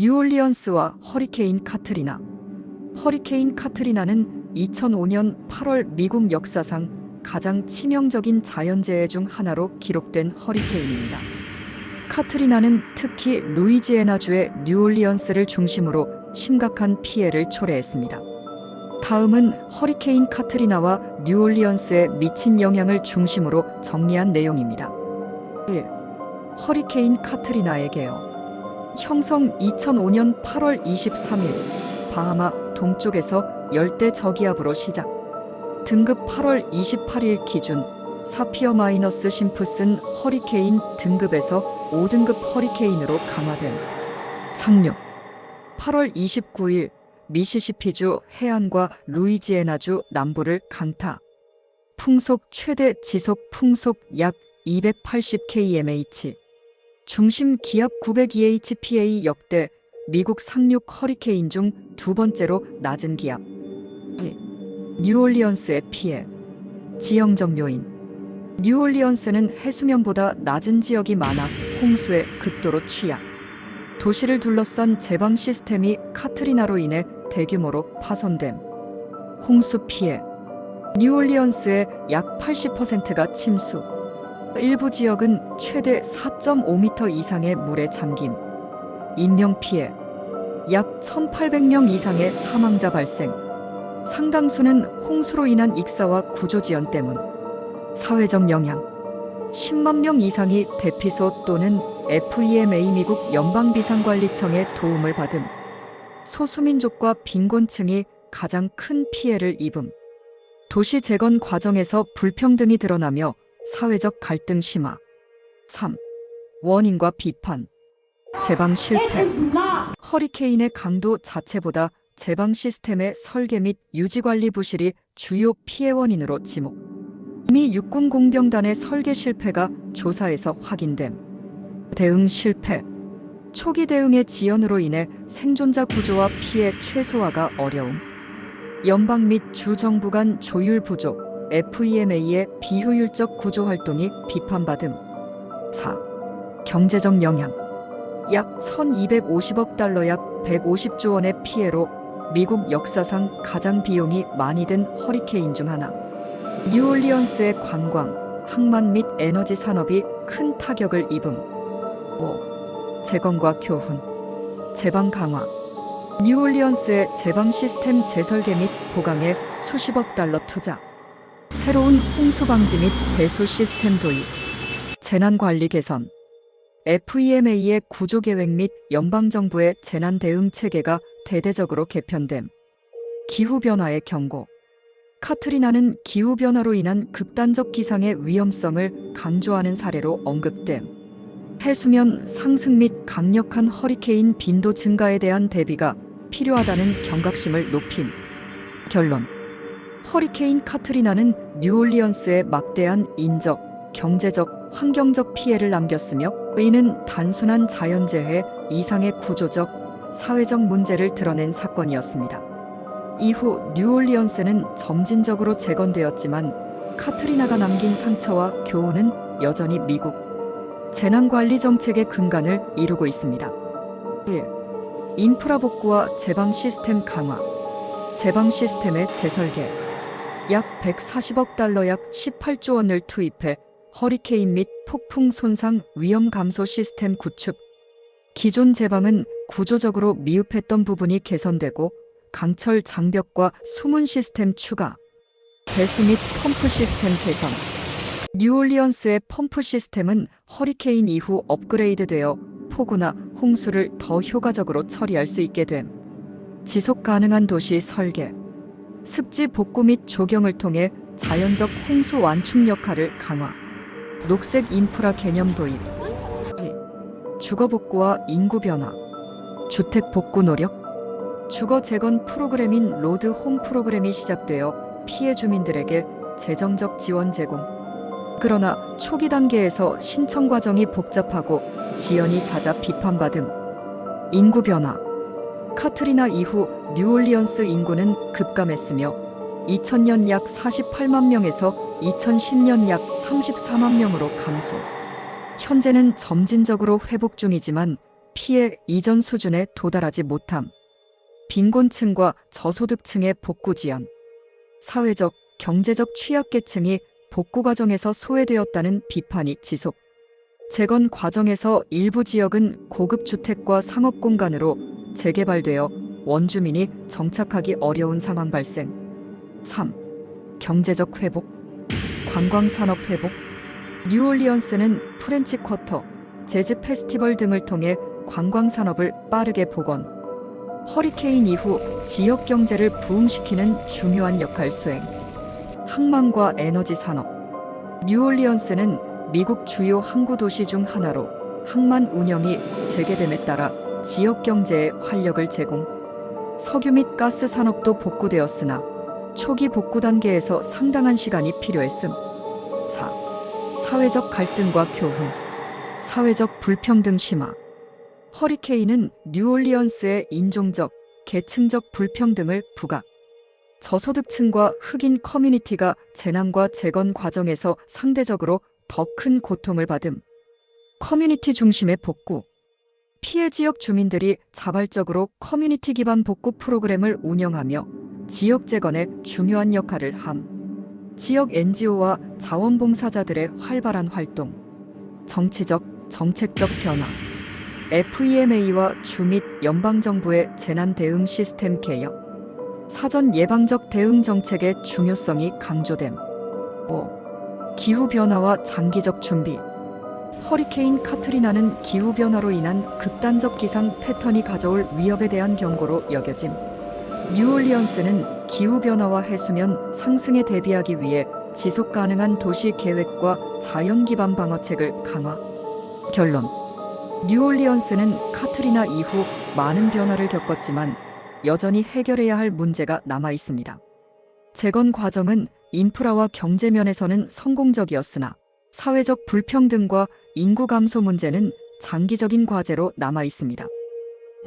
뉴올리언스와 허리케인 카트리나. 허리케인 카트리나는 2005년 8월 미국 역사상 가장 치명적인 자연재해 중 하나로 기록된 허리케인입니다. 카트리나는 특히 루이지애나주의 뉴올리언스를 중심으로 심각한 피해를 초래했습니다. 다음은 허리케인 카트리나와 뉴올리언스에 미친 영향을 중심으로 정리한 내용입니다. 1. 허리케인 카트리나에게요. 형성 2005년 8월 23일 바하마 동쪽에서 열대 저기압으로 시작. 등급 8월 28일 기준 사피어- 심프슨 허리케인 등급에서 5등급 허리케인으로 강화됨. 상륙 8월 29일 미시시피주 해안과 루이지애나주 남부를 강타. 풍속 최대 지속 풍속 약 280kmh. 중심 기압 902 역대 미국 상륙 허리케인 중 두 번째로 낮은 기압. 뉴올리언스의 피해. 지형적 요인. 뉴올리언스는 해수면보다 낮은 지역이 많아 홍수에 극도로 취약. 도시를 둘러싼 제방 시스템이 카트리나로 인해 대규모로 파손됨. 홍수 피해. 뉴올리언스의 약 80%가 침수. 일부 지역은 최대 4.5m 이상의 물에 잠김. 인명 피해. 약 1,800명 이상의 사망자 발생. 상당수는 홍수로 인한 익사와 구조지연 때문. 사회적 영향. 10만 명 이상이 대피소 또는 FEMA 미국 연방비상관리청의 도움을 받음. 소수민족과 빈곤층이 가장 큰 피해를 입음. 도시 재건 과정에서 불평등이 드러나며 사회적 갈등 심화. 3. 원인과 비판. 제방 실패. 허리케인의 강도 자체보다 제방 시스템의 설계 및 유지관리 부실이 주요 피해 원인으로 지목. 미 육군 공병단의 설계 실패가 조사에서 확인됨. 대응 실패. 초기 대응의 지연으로 인해 생존자 구조와 피해 최소화가 어려움. 연방 및 주 정부 간 조율 부족. FEMA의 비효율적 구조 활동이 비판받음. 4. 경제적 영향. 약 1,250억 달러 약 150조 원의 피해로 미국 역사상 가장 비용이 많이 든 허리케인 중 하나. 뉴올리언스의 관광, 항만 및 에너지 산업이 큰 타격을 입음. 5. 재건과 교훈. 제방 강화. 뉴올리언스의 제방 시스템 재설계 및 보강에 수십억 달러 투자. 새로운 홍수 방지 및 배수 시스템 도입. 재난 관리 개선. FEMA의 구조 계획 및 연방정부의 재난 대응 체계가 대대적으로 개편됨. 기후변화의 경고. 카트리나는 기후변화로 인한 극단적 기상의 위험성을 강조하는 사례로 언급됨. 해수면 상승 및 강력한 허리케인 빈도 증가에 대한 대비가 필요하다는 경각심을 높임. 결론. 허리케인 카트리나는 뉴올리언스에 막대한 인적, 경제적, 환경적 피해를 남겼으며 이는 단순한 자연재해 이상의 구조적, 사회적 문제를 드러낸 사건이었습니다. 이후 뉴올리언스는 점진적으로 재건되었지만 카트리나가 남긴 상처와 교훈은 여전히 미국 재난관리 정책의 근간을 이루고 있습니다. 1. 인프라 복구와 제방 시스템 강화. 제방 시스템의 재설계. 약 140억 달러 약 18조 원을 투입해 허리케인 및 폭풍 손상 위험 감소 시스템 구축. 기존 제방은 구조적으로 미흡했던 부분이 개선되고 강철 장벽과 수문 시스템 추가. 배수 및 펌프 시스템 개선. 뉴올리언스의 펌프 시스템은 허리케인 이후 업그레이드되어 폭우나 홍수를 더 효과적으로 처리할 수 있게 됨. 지속 가능한 도시 설계. 습지 복구 및 조경을 통해 자연적 홍수 완충 역할을 강화. 녹색 인프라 개념 도입. 주거 복구와 인구 변화. 주택 복구 노력. 주거 재건 프로그램인 로드 홈 프로그램이 시작되어 피해 주민들에게 재정적 지원 제공. 그러나 초기 단계에서 신청 과정이 복잡하고 지연이 잦아 비판받음. 인구 변화. 카트리나 이후 뉴올리언스 인구는 급감했으며 2000년 약 48만 명에서 2010년 약 34만 명으로 감소. 현재는 점진적으로 회복 중이지만 피해 이전 수준에 도달하지 못함. 빈곤층과 저소득층의 복구 지연. 사회적, 경제적 취약계층이 복구 과정에서 소외되었다는 비판이 지속. 재건 과정에서 일부 지역은 고급 주택과 상업 공간으로 재개발되어 원주민이 정착하기 어려운 상황 발생. 3. 경제적 회복. 관광산업 회복. 뉴올리언스는 프렌치 쿼터, 재즈 페스티벌 등을 통해 관광산업을 빠르게 복원. 허리케인 이후 지역 경제를 부흥시키는 중요한 역할 수행. 항만과 에너지 산업. 뉴올리언스는 미국 주요 항구 도시 중 하나로 항만 운영이 재개됨에 따라 지역 경제에 활력을 제공. 석유 및 가스 산업도 복구되었으나 초기 복구 단계에서 상당한 시간이 필요했음. 4. 사회적 갈등과 교훈. 사회적 불평등 심화. 허리케인은 뉴올리언스의 인종적, 계층적 불평등을 부각. 저소득층과 흑인 커뮤니티가 재난과 재건 과정에서 상대적으로 더 큰 고통을 받음. 커뮤니티 중심의 복구. 피해 지역 주민들이 자발적으로 커뮤니티 기반 복구 프로그램을 운영하며 지역 재건에 중요한 역할을 함. 지역 NGO와 자원봉사자들의 활발한 활동. 정치적, 정책적 변화. FEMA와 주 및 연방정부의 재난 대응 시스템 개혁. 사전 예방적 대응 정책의 중요성이 강조됨. 5. 기후변화와 장기적 준비. 허리케인 카트리나는 기후변화로 인한 극단적 기상 패턴이 가져올 위협에 대한 경고로 여겨짐. 뉴올리언스는 기후변화와 해수면 상승에 대비하기 위해 지속 가능한 도시 계획과 자연 기반 방어책을 강화. 결론. 뉴올리언스는 카트리나 이후 많은 변화를 겪었지만 여전히 해결해야 할 문제가 남아 있습니다. 재건 과정은 인프라와 경제 면에서는 성공적이었으나 사회적 불평등과 인구 감소 문제는 장기적인 과제로 남아 있습니다.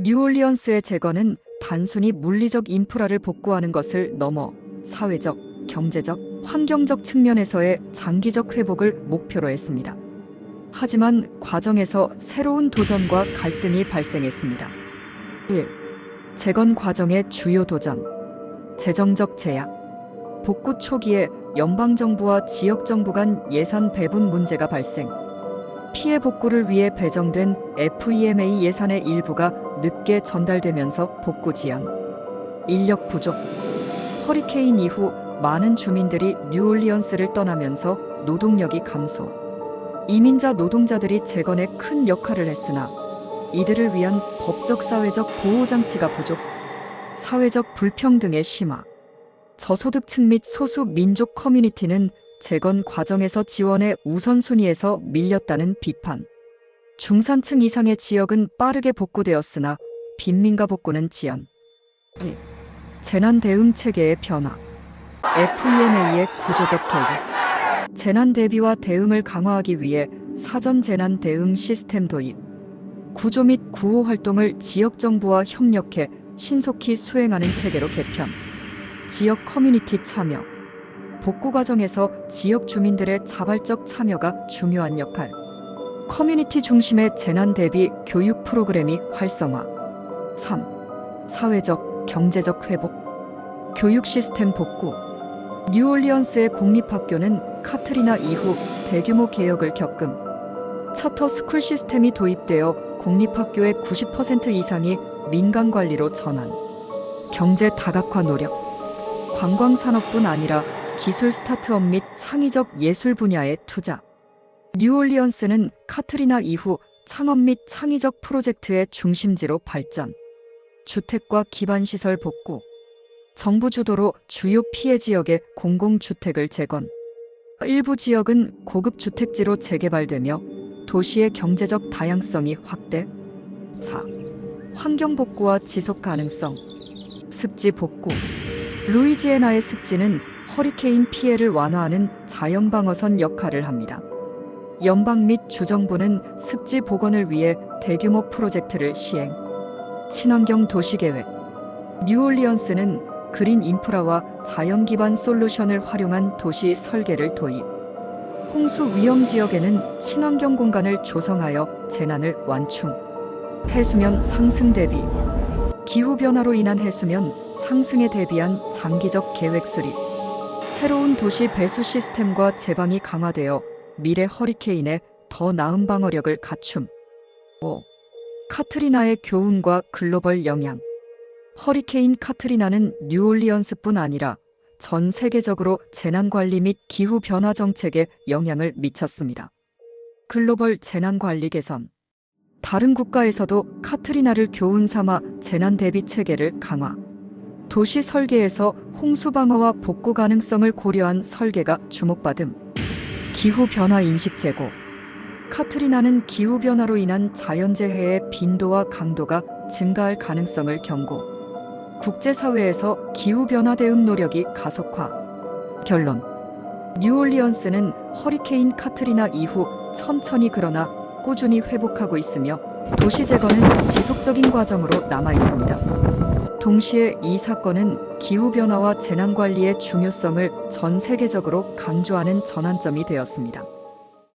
뉴올리언스의 재건은 단순히 물리적 인프라를 복구하는 것을 넘어 사회적, 경제적, 환경적 측면에서의 장기적 회복을 목표로 했습니다. 하지만 과정에서 새로운 도전과 갈등이 발생했습니다. 1. 재건 과정의 주요 도전. 재정적 제약. 복구 초기에 연방정부와 지역정부 간 예산 배분 문제가 발생. 피해 복구를 위해 배정된 FEMA 예산의 일부가 늦게 전달되면서 복구 지연. 인력 부족. 허리케인 이후 많은 주민들이 뉴올리언스를 떠나면서 노동력이 감소. 이민자 노동자들이 재건에 큰 역할을 했으나 이들을 위한 법적 사회적 보호장치가 부족. 사회적 불평등의 심화. 저소득층 및 소수 민족 커뮤니티는 재건 과정에서 지원의 우선순위에서 밀렸다는 비판. 중산층 이상의 지역은 빠르게 복구되었으나 빈민가 복구는 지연. 2. 재난 대응 체계의 변화. FEMA의 구조적 개혁. 재난 대비와 대응을 강화하기 위해 사전 재난 대응 시스템 도입. 구조 및 구호 활동을 지역 정부와 협력해 신속히 수행하는 체계로 개편. 지역 커뮤니티 참여. 복구 과정에서 지역 주민들의 자발적 참여가 중요한 역할. 커뮤니티 중심의 재난 대비 교육 프로그램이 활성화. 3. 사회적, 경제적 회복. 교육 시스템 복구. 뉴올리언스의 공립학교는 카트리나 이후 대규모 개혁을 겪음. 차터 스쿨 시스템이 도입되어 공립학교의 90% 이상이 민간 관리로 전환. 경제 다각화 노력. 관광 산업뿐 아니라 기술 스타트업 및 창의적 예술 분야에 투자. 뉴올리언스는 카트리나 이후 창업 및 창의적 프로젝트의 중심지로 발전. 주택과 기반시설 복구. 정부 주도로 주요 피해 지역의 공공주택을 재건. 일부 지역은 고급 주택지로 재개발되며 도시의 경제적 다양성이 확대. 4. 환경 복구와 지속 가능성. 습지 복구. 루이지애나의 습지는 허리케인 피해를 완화하는 자연 방어선 역할을 합니다. 연방 및 주정부는 습지 복원을 위해 대규모 프로젝트를 시행. 친환경 도시 계획. 뉴올리언스는 그린 인프라와 자연 기반 솔루션을 활용한 도시 설계를 도입. 홍수 위험 지역에는 친환경 공간을 조성하여 재난을 완충. 해수면 상승 대비. 기후변화로 인한 해수면 상승에 대비한 장기적 계획 수립. 새로운 도시 배수 시스템과 제방이 강화되어 미래 허리케인에 더 나은 방어력을 갖춤. 5. 카트리나의 교훈과 글로벌 영향. 허리케인 카트리나는 뉴올리언스뿐 아니라 전 세계적으로 재난관리 및 기후변화 정책에 영향을 미쳤습니다. 글로벌 재난관리 개선. 다른 국가에서도 카트리나를 교훈 삼아 재난 대비 체계를 강화. 도시 설계에서 홍수 방어와 복구 가능성을 고려한 설계가 주목받음. 기후변화 인식 제고. 카트리나는 기후변화로 인한 자연재해의 빈도와 강도가 증가할 가능성을 경고. 국제사회에서 기후변화 대응 노력이 가속화. 결론. 뉴올리언스는 허리케인 카트리나 이후 천천히 그러나 꾸준히 회복하고 있으며 도시 재건은 지속적인 과정으로 남아 있습니다. 동시에 이 사건은 기후변화와 재난관리의 중요성을 전 세계적으로 강조하는 전환점이 되었습니다.